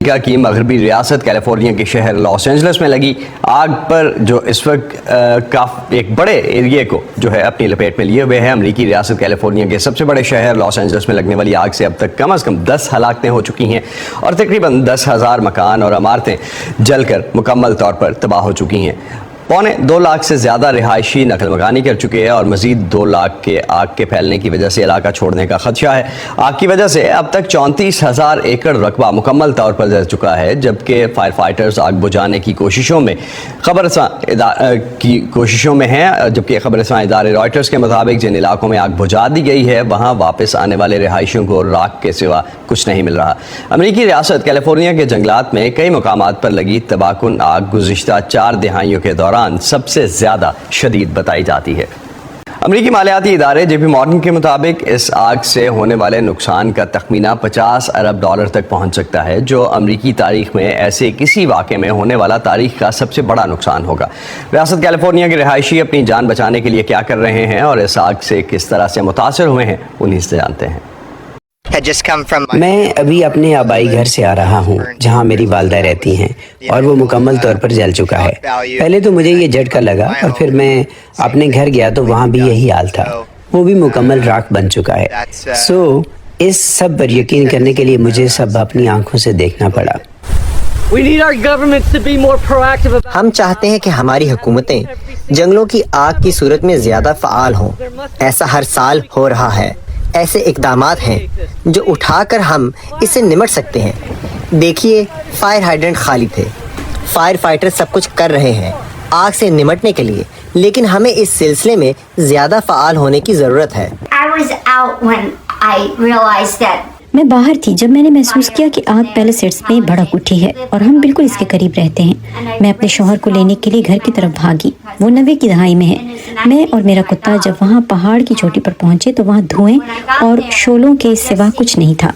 امریکہ کی مغربی ریاست کیلیفورنیا کے شہر لاس اینجلس میں لگی آگ پر جو اس وقت ایک بڑے ایریے کو جو ہے اپنی لپیٹ میں لیے ہوئے ہے۔ امریکی ریاست کیلیفورنیا کے سب سے بڑے شہر لاس اینجلس میں لگنے والی آگ سے اب تک کم از کم 10 ہلاکتیں ہو چکی ہیں اور تقریباً 10,000 مکان اور عمارتیں جل کر مکمل طور پر تباہ ہو چکی ہیں۔ 2.25 لاکھ سے زیادہ رہائشی نقل مکانی کر چکے ہیں اور مزید 2 لاکھ کے آگ کے پھیلنے کی وجہ سے علاقہ چھوڑنے کا خدشہ ہے۔ آگ کی وجہ سے اب تک 34,000 ایکڑ رقبہ مکمل طور پر جل چکا ہے، جبکہ فائر فائٹرز آگ بجھانے کی کوششوں میں ہیں، جبکہ خبر رساں ادارے رائٹرز کے مطابق جن علاقوں میں آگ بجھا دی گئی ہے وہاں واپس آنے والے رہائشیوں کو راکھ کے سوا کچھ نہیں مل رہا۔ امریکی ریاست کیلیفورنیا کے جنگلات میں کئی مقامات پر لگی تباہ کن آگ گزشتہ 4 دہائیوں کے دوران سب سے زیادہ شدید بتائی جاتی ہے۔ امریکی مالیاتی ادارے جے پی مارگن کے مطابق اس آگ سے ہونے والے نقصان کا تخمینہ $50 ارب تک پہنچ سکتا ہے، جو امریکی تاریخ میں ایسے کسی واقعے میں ہونے والا تاریخ کا سب سے بڑا نقصان ہوگا۔ ریاست کیلیفورنیا کے رہائشی اپنی جان بچانے کے لیے کیا کر رہے ہیں اور اس آگ سے کس طرح سے متاثر ہوئے ہیں، انہیں سے جانتے ہیں۔ میں ابھی اپنے آبائی گھر سے آ رہا ہوں جہاں میری والدہ رہتی ہیں اور وہ مکمل طور پر جل چکا ہے۔ پہلے تو مجھے یہ جھٹکا لگا اور پھر میں اپنے گھر گیا تو وہاں بھی یہی حال تھا، وہ بھی مکمل راکھ بن چکا ہے۔ اس سب پر یقین کرنے کے لیے مجھے سب اپنی آنکھوں سے دیکھنا پڑا۔ ہم چاہتے ہیں کہ ہماری حکومتیں جنگلوں کی آگ کی صورت میں زیادہ فعال ہوں۔ ایسا ہر سال ہو رہا ہے۔ ایسے اقدامات ہیں جو اٹھا کر ہم اس سے نمٹ سکتے ہیں۔ دیکھیے، فائر ہائیڈرنٹ خالی تھے، فائر فائٹر سب کچھ کر رہے ہیں آگ سے نمٹنے کے لیے، لیکن ہمیں اس سلسلے میں زیادہ فعال ہونے کی ضرورت ہے۔ میں باہر تھی جب میں نے محسوس کیا کہ آگ پیلیسیڈز میں بھڑک اٹھی ہے اور ہم بالکل اس کے قریب رہتے ہیں۔ میں اپنے شوہر کو لینے کے لیے گھر کی طرف بھاگی، وہ 90 کی دہائی میں ہے۔ میں اور میرا کتا جب وہاں پہاڑ کی چوٹی پر پہنچے تو وہاں دھوئیں اور شعلوں کے سوا کچھ نہیں تھا۔